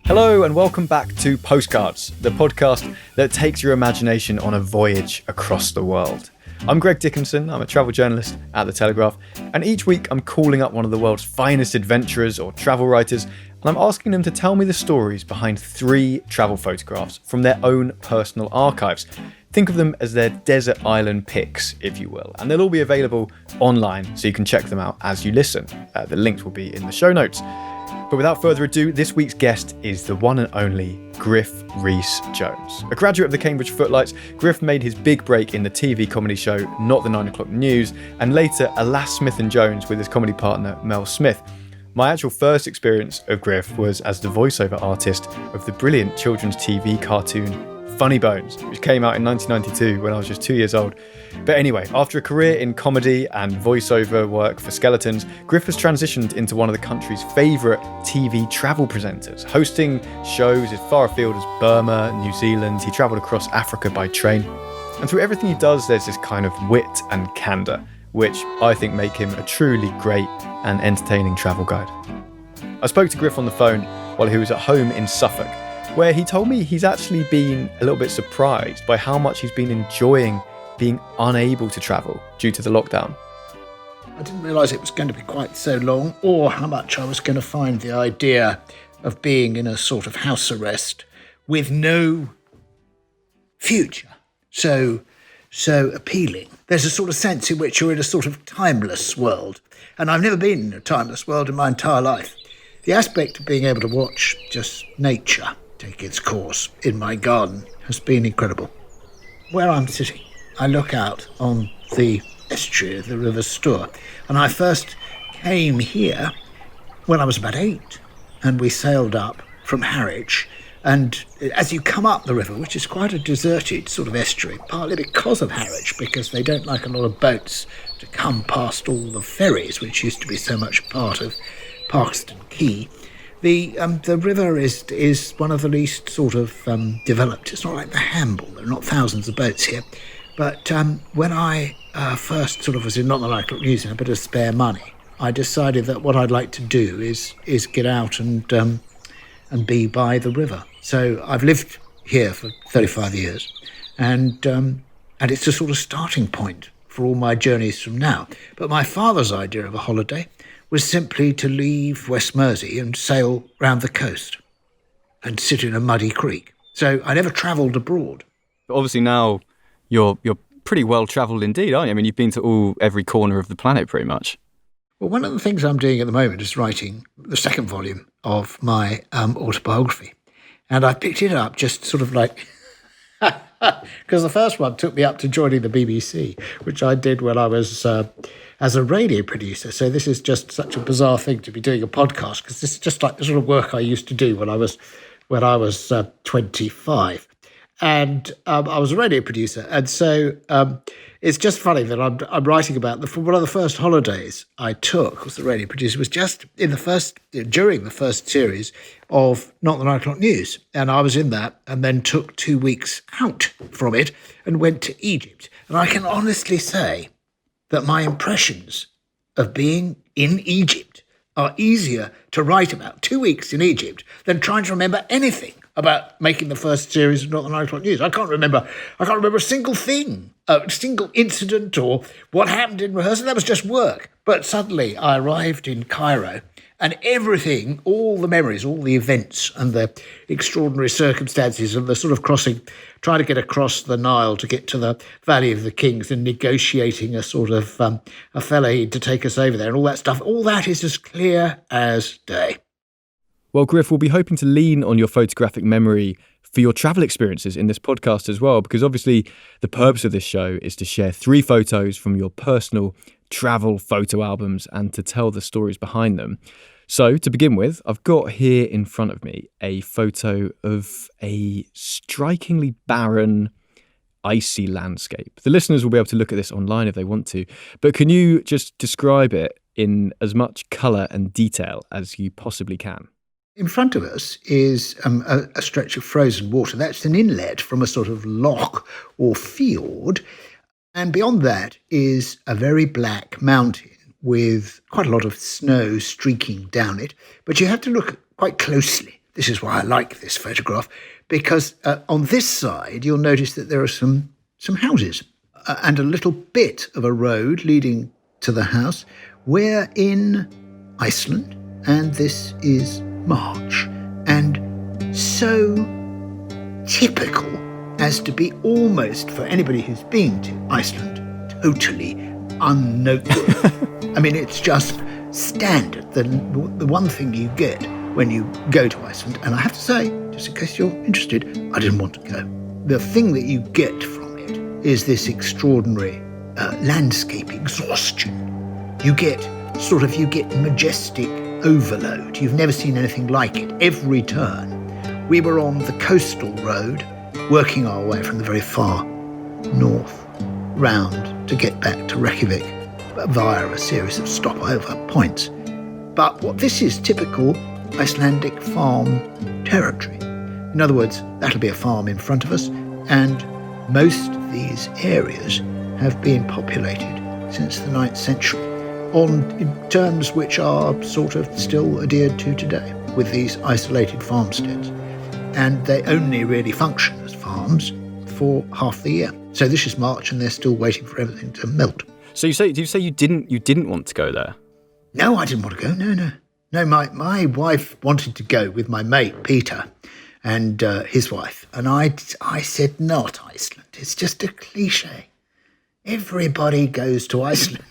Hello and welcome back to Postcards, the podcast that takes your imagination on a voyage across the world. I'm Greg Dickinson, I'm a travel journalist at the Telegraph, and each week I'm calling up one of the world's finest adventurers or travel writers, and I'm asking them to tell me the stories behind 3 travel photographs from their own personal archives. Think of them as their desert island pics, if you will, and they'll all be available online so you can check them out as you listen. The links will be in the show notes. But without further ado, this week's guest is the one and only Griff Rhys Jones. A graduate of the Cambridge Footlights, Griff made his big break in the TV comedy show Not the 9 O'Clock News, and later Alas Smith & Jones with his comedy partner Mel Smith. My actual first experience of Griff was as the voiceover artist of the brilliant children's TV cartoon Funny Bones, which came out in 1992 when I was just 2 years old. But anyway, after a career in comedy and voiceover work for Skeletons, Griff has transitioned into one of the country's favourite TV travel presenters, hosting shows as far afield as Burma, New Zealand. He travelled across Africa by train. And through everything he does, there's this kind of wit and candour, which I think make him a truly great and entertaining travel guide. I spoke to Griff on the phone while he was at home in Suffolk, where he told me he's actually been a little bit surprised by how much he's been enjoying being unable to travel due to the lockdown. I didn't realise it was going to be quite so long, or how much I was going to find the idea of being in a sort of house arrest with no future so appealing. There's a sort of sense in which you're in a sort of timeless world, and I've never been in a timeless world in my entire life. The aspect of being able to watch just nature take its course in my garden has been incredible. Where I'm sitting, I look out on the estuary of the River Stour, and I first came here when I was about 8, and we sailed up from Harwich. And as you come up the river, which is quite a deserted sort of estuary, partly because of Harwich, because they don't like a lot of boats to come past all the ferries, which used to be so much part of Parkston Quay, the river is one of the least sort of developed. It's not like the Hamble. There are not thousands of boats here. But when I first sort of was in Not the 9 O'Clock News and a bit of spare money, I decided that what I'd like to do is get out and be by the river. So I've lived here for 35 years, and it's a sort of starting point for all my journeys from now. But my father's idea of a holiday was simply to leave West Mersey and sail round the coast and sit in a muddy creek. So I never travelled abroad. But obviously now you're pretty well travelled indeed, aren't you? I mean, you've been to every corner of the planet pretty much. Well, one of the things I'm doing at the moment is writing the second volume of my autobiography. And I picked it up just sort of like... because the first one took me up to joining the BBC, which I did when I was as a radio producer. So this is just such a bizarre thing to be doing a podcast, because this is just like the sort of work I used to do when I was 25. And I was a radio producer. And so it's just funny that I'm writing about one of the first holidays I took as the radio producer was just during the first series of Not the 9 O'Clock News. And I was in that and then took 2 weeks out from it and went to Egypt. And I can honestly say that my impressions of being in Egypt are easier to write about 2 weeks in Egypt than trying to remember anything about making the first series of Not the 9 O'Clock News. I can't remember a single thing, a single incident or what happened in rehearsal. That was just work. But suddenly I arrived in Cairo, and everything, all the memories, all the events and the extraordinary circumstances and the sort of trying to get across the Nile to get to the Valley of the Kings and negotiating a sort of a fellow to take us over there and all that stuff, all that is as clear as day. Well, Griff, we'll be hoping to lean on your photographic memory for your travel experiences in this podcast as well, because obviously the purpose of this show is to share 3 photos from your personal travel photo albums and to tell the stories behind them. So to begin with, I've got here in front of me a photo of a strikingly barren, icy landscape. The listeners will be able to look at this online if they want to, but can you just describe it in as much colour and detail as you possibly can? In front of us is a stretch of frozen water. That's an inlet from a sort of loch or fjord. And beyond that is a very black mountain with quite a lot of snow streaking down it. But you have to look quite closely This is why I like this photograph, because on this side, you'll notice that there are some houses and a little bit of a road leading to the house. We're in Iceland, and this is March, and so typical as to be almost, for anybody who's been to Iceland, totally unnoteworthy. I mean, it's just standard, the one thing you get when you go to Iceland. And I have to say, just in case you're interested, I didn't want to go. The thing that you get from it is this extraordinary landscape exhaustion. You get majestic overload. You've never seen anything like it. Every turn. We were on the coastal road, working our way from the very far north round to get back to Reykjavik via a series of stopover points. But what this is typical Icelandic farm territory. In other words, that'll be a farm in front of us, and most of these areas have been populated since the 9th century in terms which are sort of still adhered to today with these isolated farmsteads. And they only really function as farms for half the year. So this is March, and they're still waiting for everything to melt. So did you say you didn't want to go there? No, I didn't want to go. No. My wife wanted to go with my mate Peter and his wife, and I said not Iceland. It's just a cliche. Everybody goes to Iceland.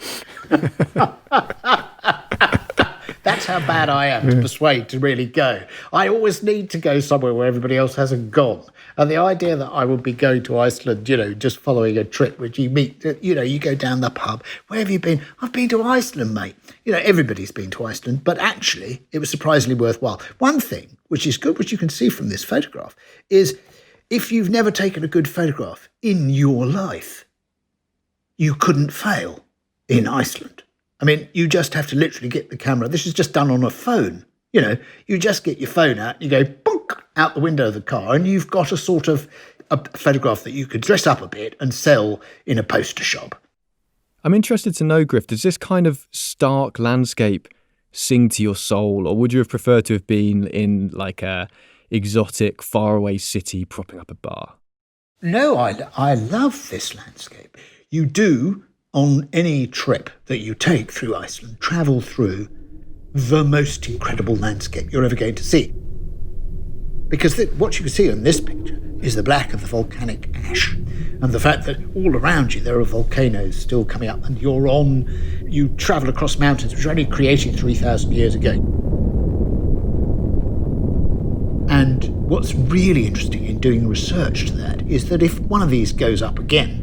That's how bad I am to persuade to really go. I always need to go somewhere where everybody else hasn't gone. And the idea that I would be going to Iceland, just following a trip which you meet, you go down the pub. Where have you been? I've been to Iceland, mate. Everybody's been to Iceland, but actually it was surprisingly worthwhile. One thing, which is good, which you can see from this photograph, is if you've never taken a good photograph in your life, you couldn't fail in Iceland. I mean, you just have to literally get the camera. This is just done on a phone. You just get your phone out, you go bonk out the window of the car, and you've got a sort of a photograph that you could dress up a bit and sell in a poster shop. I'm interested to know, Griff, does this kind of stark landscape sing to your soul, or would you have preferred to have been in like a exotic, faraway city propping up a bar? No, I love this landscape. You do, on any trip that you take through Iceland, travel through the most incredible landscape you're ever going to see. Because what you can see in this picture is the black of the volcanic ash, and the fact that all around you there are volcanoes still coming up, and you travel across mountains which were only created 3,000 years ago. And what's really interesting in doing research to that is that if one of these goes up again,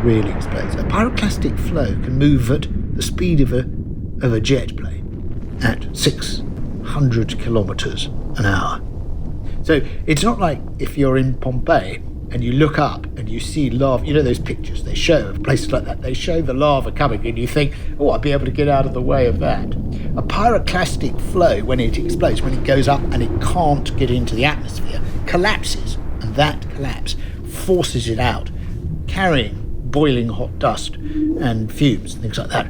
really explodes. A pyroclastic flow can move at the speed of a jet plane at 600 kilometres an hour. So it's not like if you're in Pompeii and you look up and you see lava. Those pictures they show of places like that. They show the lava coming and you think, oh, I'll be able to get out of the way of that. A pyroclastic flow, when it explodes, when it goes up and it can't get into the atmosphere, collapses. And that collapse forces it out, carrying boiling hot dust and fumes and things like that,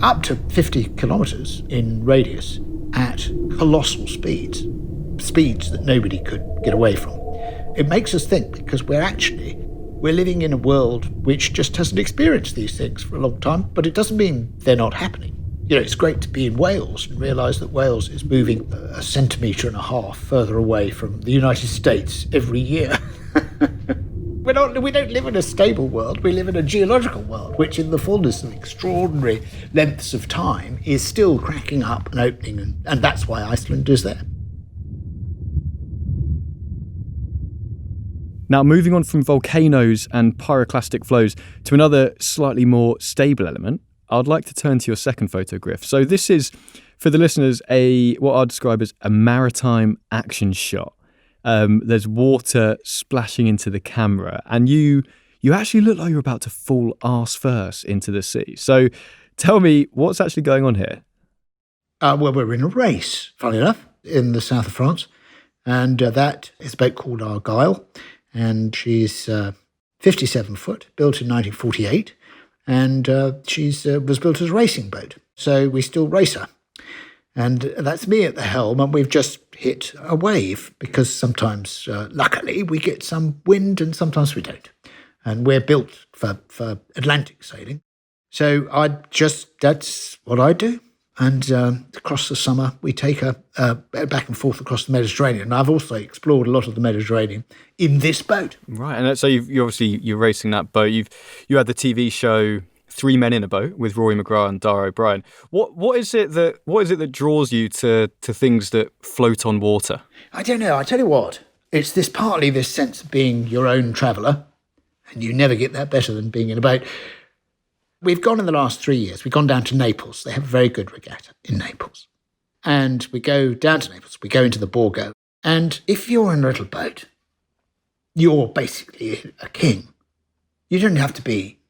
up to 50 kilometres in radius at colossal speeds that nobody could get away from. It makes us think, because we're living in a world which just hasn't experienced these things for a long time, but it doesn't mean they're not happening. It's great to be in Wales and realise that Wales is moving 1.5 centimetres further away from the United States every year. We don't live in a stable world, we live in a geological world, which in the fullness of extraordinary lengths of time is still cracking up and opening, and that's why Iceland is there. Now, moving on from volcanoes and pyroclastic flows to another slightly more stable element, I'd like to turn to your second photo, Griff. So this is, for the listeners, what I'd describe as a maritime action shot. There's water splashing into the camera, and you actually look like you're about to fall arse first into the sea. So tell me, what's actually going on here? Well, we're in a race, funny enough, in the south of France, and that is a boat called Argyle, and she's 57 foot, built in 1948, and she's was built as a racing boat, so we still race her. And that's me at the helm, and we've just hit a wave, because sometimes, luckily, we get some wind and sometimes we don't. And we're built for Atlantic sailing. So that's what I do. And across the summer, we take a back and forth across the Mediterranean. And I've also explored a lot of the Mediterranean in this boat. Right, and so you're racing that boat. You had the TV show Three Men in a Boat with Rory McGrath and Dara O'Brien. What is it that draws you to things that float on water? I don't know. I tell you what, it's partly this sense of being your own traveller, and you never get that better than being in a boat. We've gone in the last 3 years. We've gone down to Naples. They have a very good regatta in Naples. And we go down to Naples. We go into the Borgo. And if you're in a little boat, you're basically a king. You don't have to be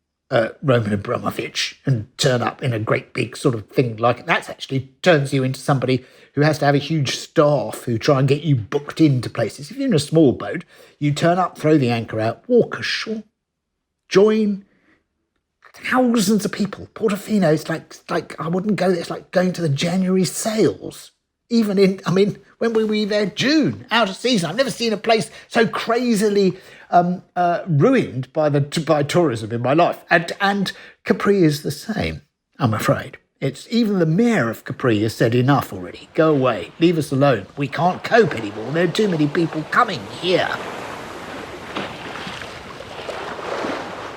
Roman Abramovich and turn up in a great big sort of thing like it. That actually turns you into somebody who has to have a huge staff who try and get you booked into places. If you're in a small boat, you turn up, throw the anchor out, walk ashore, join thousands of people. Portofino is like I wouldn't go there. It's like going to the January sales. When were we there? June, out of season. I've never seen a place so crazily ruined by tourism in my life. And Capri is the same, I'm afraid. It's even the mayor of Capri has said enough already. Go away, leave us alone. We can't cope anymore. There are too many people coming here.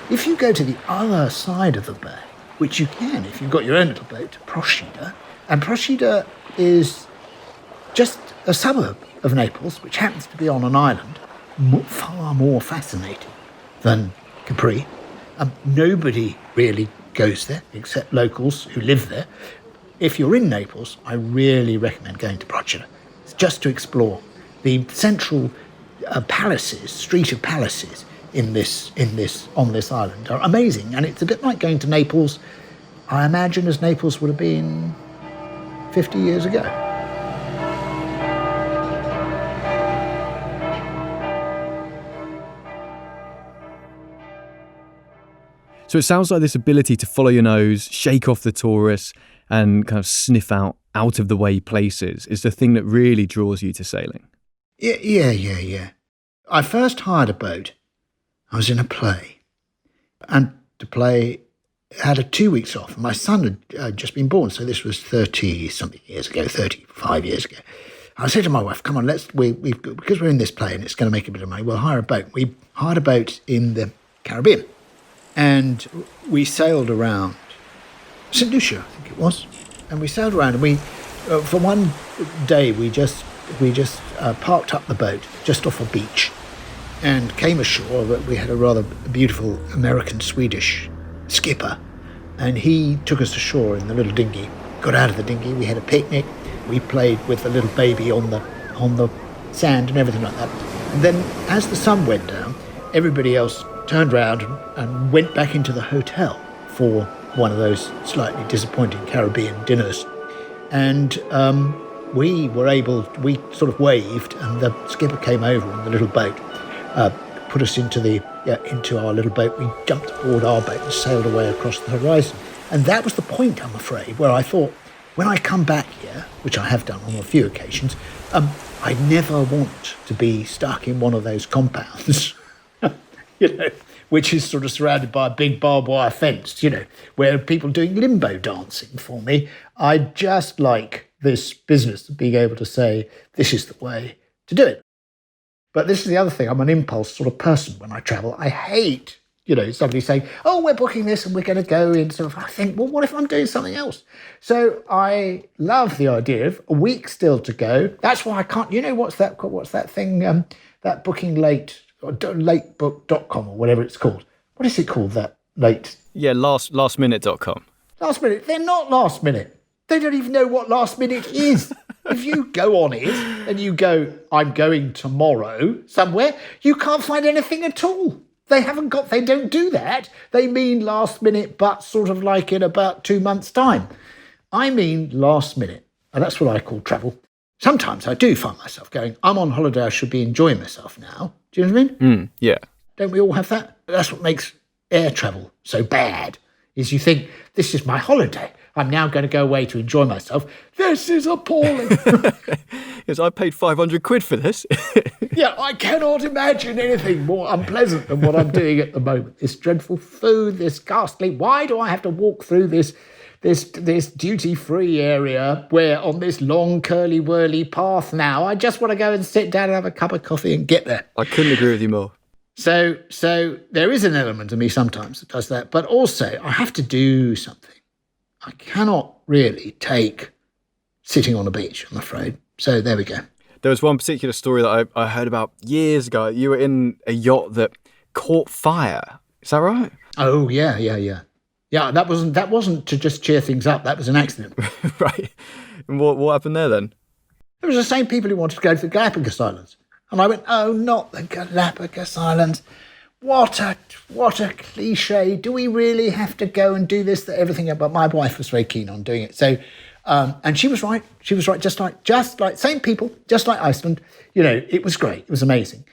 If you go to the other side of the bay, which you can if you've got your own little boat, Procida, and Procida is just a suburb of Naples, which happens to be on an island, far more fascinating than Capri. Nobody really goes there except locals who live there. If you're in Naples, I really recommend going to Procida. It's just to explore the central palaces, street of palaces, on this island are amazing. And it's a bit like going to Naples, I imagine, as Naples would have been 50 years ago. So it sounds like this ability to follow your nose, shake off the tourists, and kind of sniff out of the way places is the thing that really draws you to sailing. Yeah. I first hired a boat. I was in a play, and the play had 2 weeks off. My son had just been born, so this was 30-something years ago, 35 years ago. I said to my wife, come on, because we're in this play and it's going to make a bit of money, we'll hire a boat. We hired a boat in the Caribbean, and we sailed around St. Lucia, I think it was. And we sailed around, and we, for one day, we just parked up the boat just off a beach and came ashore. We had a rather beautiful American-Swedish skipper, and he took us ashore in the little dinghy. Got out of the dinghy, we had a picnic, we played with the little baby on the sand and everything like that. And then as the sun went down, everybody else turned round and went back into the hotel for one of those slightly disappointing Caribbean dinners. And we sort of waved, and the skipper came over on the little boat, put us into our little boat. We jumped aboard our boat and sailed away across the horizon. And that was the point, I'm afraid, where I thought, when I come back here, which I have done on a few occasions, I never want to be stuck in one of those compounds, which is sort of surrounded by a big barbed wire fence, where people are doing limbo dancing for me. I just like this business of being able to say, this is the way to do it. But this is the other thing. I'm an impulse sort of person when I travel. I hate, somebody saying, oh, we're booking this and we're going to go in. So I think, well, what if I'm doing something else? So I love the idea of a week still to go. That's why I can't, what's that thing, that booking late, or latebook.com or whatever it's called. What is it called, that late? Yeah, lastminute.com. Last minute. They're not last minute. They don't even know what last minute is. If you go on it and you go, I'm going tomorrow somewhere, you can't find anything at all. They don't do that. They mean last minute, but sort of like in about 2 months' time. I mean last minute. And that's what I call travel. Sometimes I do find myself going, I'm on holiday, I should be enjoying myself now. Do you know what I mean? Yeah. Don't we all have that? That's what makes air travel so bad, is you think, this is my holiday. I'm now going to go away to enjoy myself. This is appalling. Yes, I paid 500 quid for this. Yeah, I cannot imagine anything more unpleasant than what I'm doing at the moment. This dreadful food, this ghastly. Why do I have to walk through this duty-free area where on this long curly-whirly path now? I just want to go and sit down and have a cup of coffee and get there. I couldn't agree with you more. So there is an element of me sometimes that does that, but also I have to do something. I cannot really take sitting on a beach, I'm afraid. So there we go. There was one particular story that I heard about years ago. You were in a yacht that caught fire. Is that right? Oh, yeah. Yeah, that wasn't to just cheer things up. That was an accident. Right. And what happened there then? It was the same people who wanted to go to the Galapagos Islands. And I went, oh, not the Galapagos Islands. What a cliche. Do we really have to go and do this, that everything? But my wife was very keen on doing it. So, and she was right. She was right. Just like same people, just like Iceland. You know, it was great. It was amazing.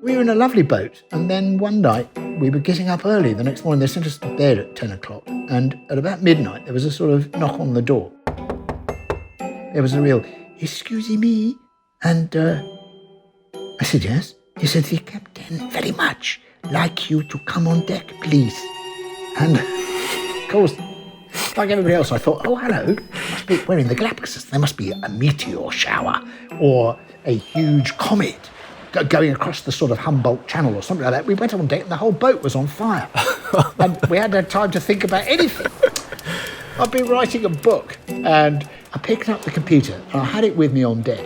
We were in a lovely boat. And then one night we were getting up early. The next morning they sent us to bed at 10 o'clock. And at about midnight, there was a sort of knock on the door. There was a real, excuse me. And I said, yes. He said, the captain very much like you to come on deck, please. And of course, like everybody else, I thought, oh, hello. We're in the Galapagos. There must be a meteor shower or a huge comet going across the sort of Humboldt Channel or something like that. We went on deck and the whole boat was on fire. And we hadn't had time to think about anything. I've been writing a book and I picked up the computer and I had it with me on deck.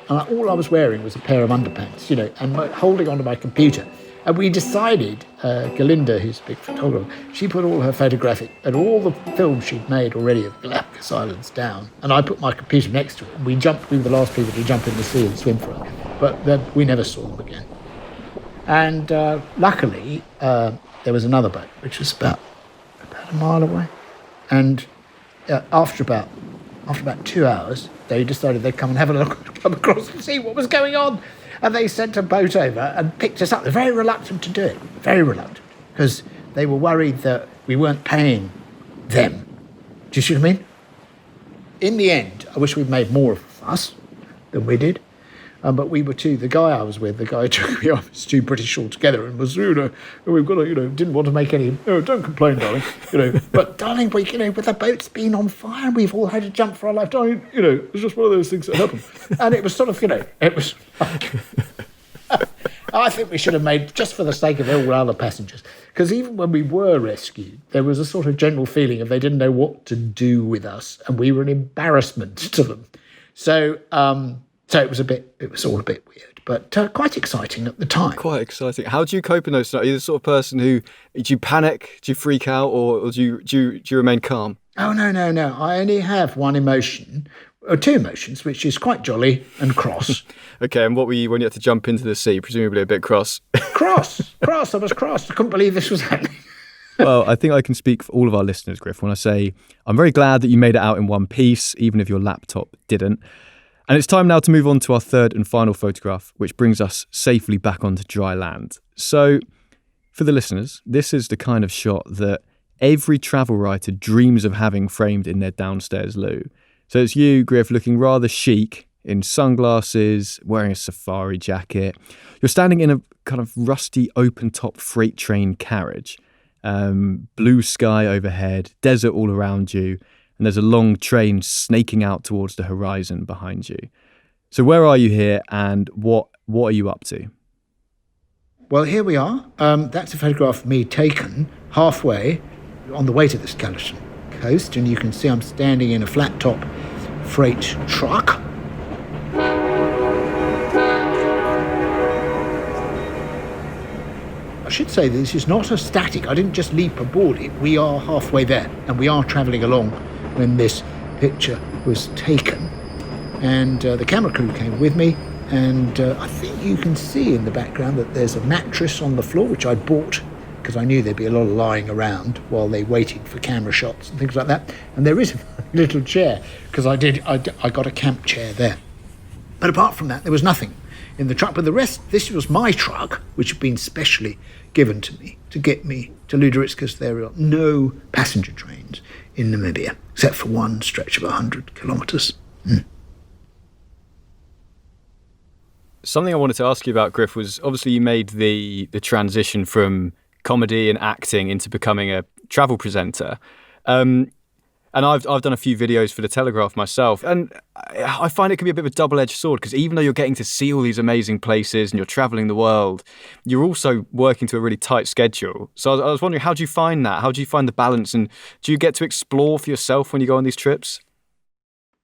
And all I was wearing was a pair of underpants, you know, and holding onto my computer. And we decided, Galinda, who's a big photographer, she put all her photographic and all the films she'd made already of the Galapagos Islands down. And I put my computer next to it. And we were the last people to jump in the sea and swim for it. But we never saw them again. And luckily, there was another boat, which was about a mile away. And after about 2 hours, they decided they'd come and have a look, come across and see what was going on. And they sent a boat over and picked us up. They're very reluctant to do it, very reluctant, because they were worried that we weren't paying them. Do you see what I mean? In the end, I wish we'd made more of a fuss than we did. But we were too, the guy I was with, the guy who took me off, was too British altogether and was, we've got to, didn't want to make any, don't complain, darling, But darling, with the boat's been on fire, we've all had to jump for our life, darling, it's just one of those things that happen. And it was sort of, it was, I think we should have made, just for the sake of all other passengers, because even when we were rescued, there was a sort of general feeling of they didn't know what to do with us, and we were an embarrassment to them. So it was all a bit weird, but quite exciting at the time. Quite exciting. How do you cope in those scenarios? Are you the sort of person do you panic, do you freak out, or do you remain calm? Oh, no. I only have one emotion, or two emotions, which is quite jolly and cross. Okay, and what were you when you had to jump into the sea? Presumably a bit cross. Cross. I was cross. I couldn't believe this was happening. Well, I think I can speak for all of our listeners, Griff, when I say I'm very glad that you made it out in one piece, even if your laptop didn't. And it's time now to move on to our third and final photograph, which brings us safely back onto dry land. So, for the listeners, this is the kind of shot that every travel writer dreams of having framed in their downstairs loo. So it's you, Griff, looking rather chic, in sunglasses, wearing a safari jacket. You're standing in a kind of rusty open-top freight train carriage. Blue sky overhead, desert all around you, and there's a long train snaking out towards the horizon behind you. So where are you here, and what are you up to? Well, here we are. That's a photograph of me taken halfway on the way to the Skeleton Coast, and you can see I'm standing in a flat-top freight truck. I should say this is not a static. I didn't just leap aboard it. We are halfway there, and we are travelling along when this picture was taken. And the camera crew came with me, and I think you can see in the background that there's a mattress on the floor, which I bought because I knew there'd be a lot of lying around while they waited for camera shots and things like that. And there is a little chair, because I got a camp chair there. But apart from that, there was nothing in the truck. But the rest, this was my truck, which had been specially given to me to get me to Luderitz, because there are no passenger trains in Namibia, except for one stretch of 100 kilometres. Something I wanted to ask you about, Griff, was obviously you made the transition from comedy and acting into becoming a travel presenter. And I've done a few videos for the Telegraph myself, and I find it can be a bit of a double-edged sword, because even though you're getting to see all these amazing places and you're travelling the world, you're also working to a really tight schedule. So I was wondering, how do you find that? How do you find the balance? And do you get to explore for yourself when you go on these trips?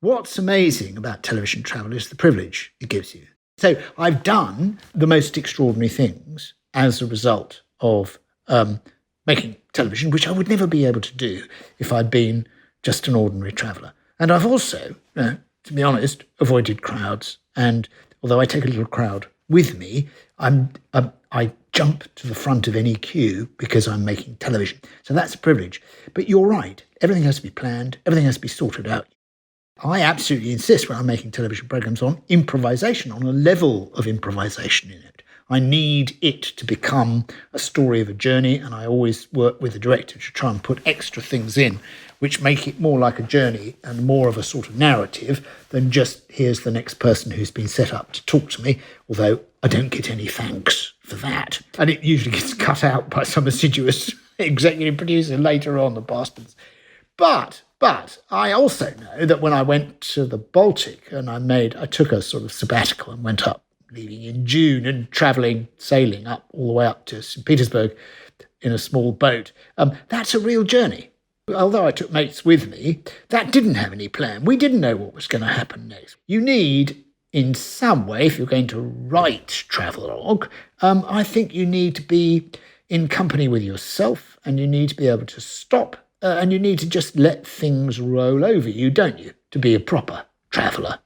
What's amazing about television travel is the privilege it gives you. So I've done the most extraordinary things as a result of making television, which I would never be able to do if I'd been just an ordinary traveller. And I've also, to be honest, avoided crowds. And although I take a little crowd with me, I jump to the front of any queue because I'm making television. So that's a privilege. But you're right. Everything has to be planned. Everything has to be sorted out. I absolutely insist when I'm making television programmes on improvisation, on a level of improvisation in it. I need it to become a story of a journey, and I always work with the director to try and put extra things in which make it more like a journey and more of a sort of narrative than just here's the next person who's been set up to talk to me, although I don't get any thanks for that. And it usually gets cut out by some assiduous executive producer later on, the bastards. But I also know that when I went to the Baltic and I took a sort of sabbatical and went up, leaving in June and sailing up all the way up to St. Petersburg in a small boat, that's a real journey. Although I took mates with me, that didn't have any plan. We didn't know what was going to happen next. You need, in some way, if you're going to write travelogue, I think you need to be in company with yourself, and you need to be able to stop, and you need to just let things roll over you, don't you, to be a proper traveller.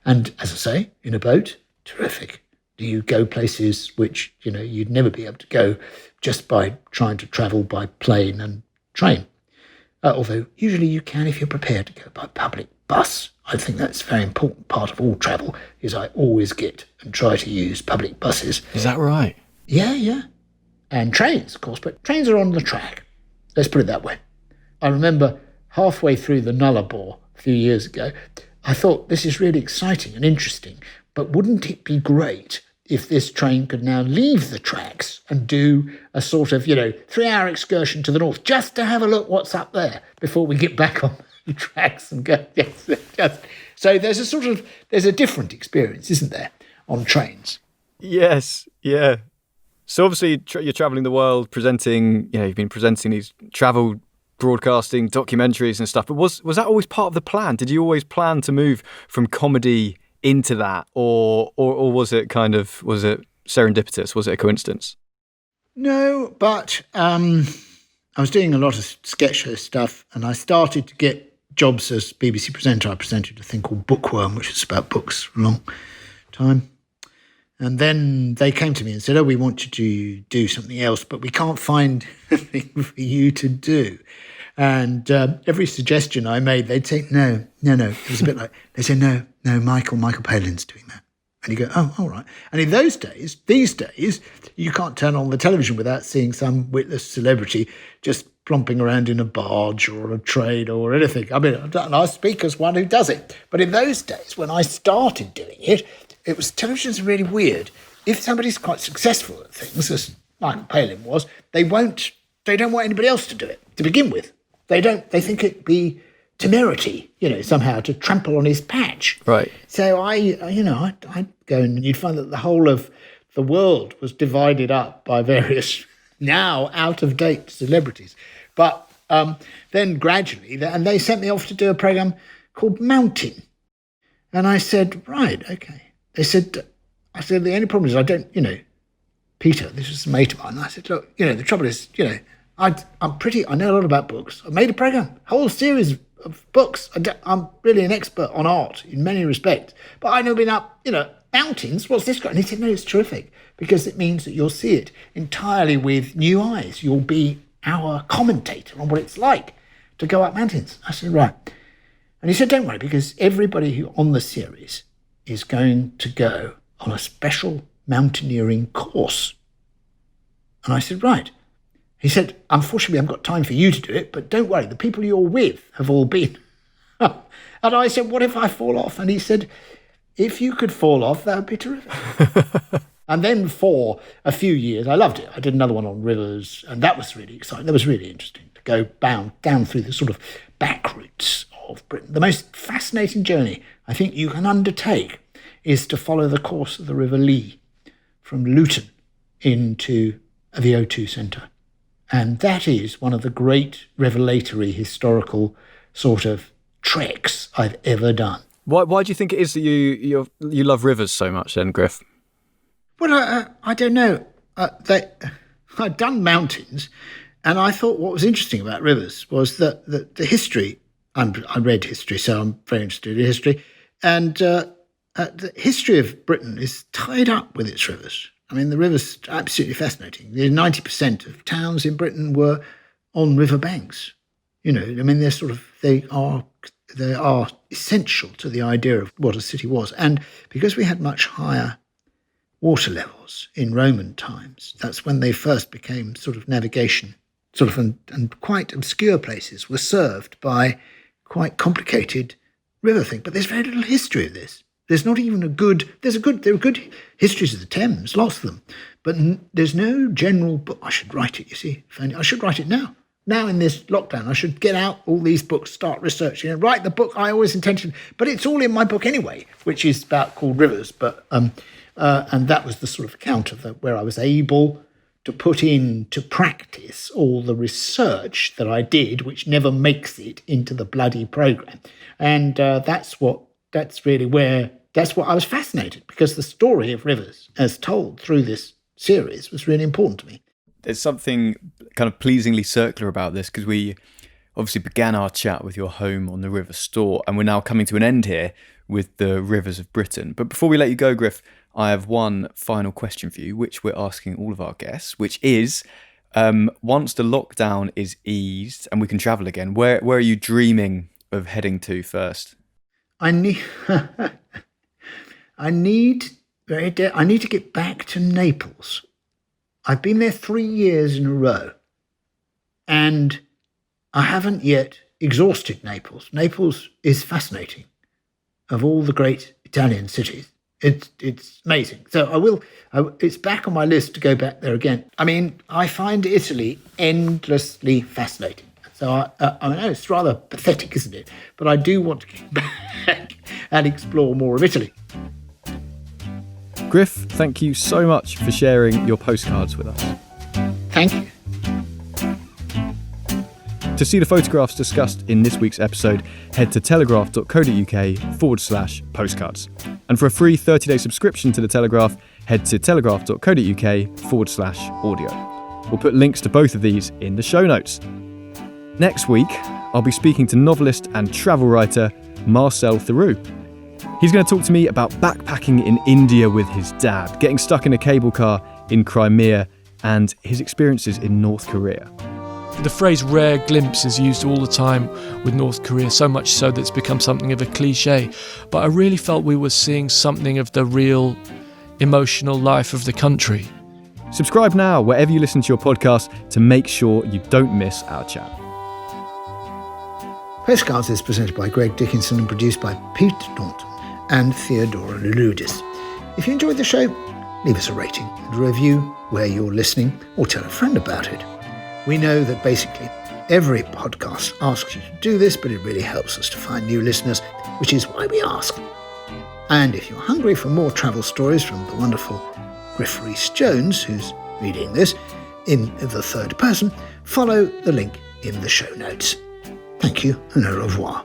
And as I say, in a boat, terrific. Do you go places which, you'd never be able to go just by trying to travel by plane and train? Although usually you can if you're prepared to go by public bus. I think that's a very important part of all travel, is I always get and try to use public buses. Is that right? Yeah. And trains, of course, but trains are on the track. Let's put it that way. I remember halfway through the Nullarbor a few years ago, I thought, this is really exciting and interesting, but wouldn't it be great if this train could now leave the tracks and do a sort of, 3-hour excursion to the north, just to have a look what's up there before we get back on the tracks and go. Yes. So there's a different experience, isn't there, on trains? Yes, yeah. So obviously you're travelling the world, presenting, you've been presenting these travel broadcasting documentaries and stuff, but was that always part of the plan? Did you always plan to move from comedy into that, or was it serendipitous? Was it a coincidence? No, but I was doing a lot of sketch show stuff, and I started to get jobs as BBC presenter. I presented a thing called Bookworm, which is about books for a long time. And then they came to me and said, we want you to do something else, but we can't find anything for you to do. And every suggestion I made, they'd say, no. It was a bit like, they say, no, Michael Palin's doing that. And you go, oh, all right. And in these days, you can't turn on the television without seeing some witless celebrity just plomping around in a barge or a train or anything. I mean, I speak as one who does it. But in those days, when I started doing it, television's really weird. If somebody's quite successful at things, as Michael Palin was, they don't want anybody else to do it to begin with. They think it'd be temerity, somehow to trample on his patch. Right. So I'd go and you'd find that the whole of the world was divided up by various now out-of-date celebrities. But then gradually, and they sent me off to do a programme called Mountain. And I said, right, okay. I said, the only problem is I don't, Peter, this was a mate of mine. I said, look, the trouble is, I know a lot about books. I made a programme, a whole series of books. I'm really an expert on art in many respects. But I've never been up, mountains. What's this got? And he said, no, it's terrific because it means that you'll see it entirely with new eyes. You'll be our commentator on what it's like to go up mountains. I said, right. And he said, don't worry, because everybody who on the series is going to go on a special mountaineering course. And I said, right. He said, unfortunately, I haven't got time for you to do it, but don't worry, the people you're with have all been. And I said, what if I fall off? And he said, if you could fall off, that would be terrific. And then for a few years, I loved it. I did another one on rivers, and that was really exciting. That was really interesting to go down through the sort of back routes of Britain. The most fascinating journey I think you can undertake is to follow the course of the River Lee from Luton into the O2 Centre. And that is one of the great revelatory historical sort of treks I've ever done. Why do you think it is that you love rivers so much then, Griff? Well, I don't know. I'd done mountains, and I thought what was interesting about rivers was that the history. I read history, so I'm very interested in history. And the history of Britain is tied up with its rivers. I mean, the rivers are absolutely fascinating. 90% of towns in Britain were on river banks. You know, I mean, they are essential to the idea of what a city was. And because we had much higher water levels in Roman times, that's when they first became sort of navigation, and quite obscure places were served by quite complicated river thing. But there's very little history of this. There's not even there are good histories of the Thames, lots of them, but there's no general book. I should write it, you see. I should write it now. Now in this lockdown, I should get out all these books, start researching, and write the book I always intended. But it's all in my book anyway, which is called Rivers. But and that was the sort of account of where I was able to put into practice all the research that I did, which never makes it into the bloody programme. And that's what I was fascinated, because the story of rivers, as told through this series, was really important to me. There's something kind of pleasingly circular about this, because we obviously began our chat with your home on the River Store, and we're now coming to an end here with the rivers of Britain. But before we let you go, Griff, I have one final question for you, which we're asking all of our guests, which is, once the lockdown is eased and we can travel again, where are you dreaming of heading to first? I need to get back to Naples. I've been there 3 years in a row, and I haven't yet exhausted Naples. Naples is fascinating. Of all the great Italian cities, it's amazing. So it's back on my list to go back there again. I mean, I find Italy endlessly fascinating. So I know it's rather pathetic, isn't it? But I do want to get back and explore more of Italy. Griff, thank you so much for sharing your postcards with us. Thank you. To see the photographs discussed in this week's episode, head to telegraph.co.uk/postcards. And for a free 30-day subscription to The Telegraph, head to telegraph.co.uk/audio. We'll put links to both of these in the show notes. Next week, I'll be speaking to novelist and travel writer Marcel Theroux. He's going to talk to me about backpacking in India with his dad, getting stuck in a cable car in Crimea, and his experiences in North Korea. The phrase rare glimpse is used all the time with North Korea, so much so that it's become something of a cliche. But I really felt we were seeing something of the real emotional life of the country. Subscribe now wherever you listen to your podcast to make sure you don't miss our chat. Postcards is presented by Greg Dickinson and produced by Pete Norton and Theodora Luludis. If you enjoyed the show, leave us a rating and a review where you're listening, or tell a friend about it. We know that basically every podcast asks you to do this, but it really helps us to find new listeners, which is why we ask. And if you're hungry for more travel stories from the wonderful Griff Rhys Jones, who's reading this in the third person, follow the link in the show notes. Thank you and au revoir.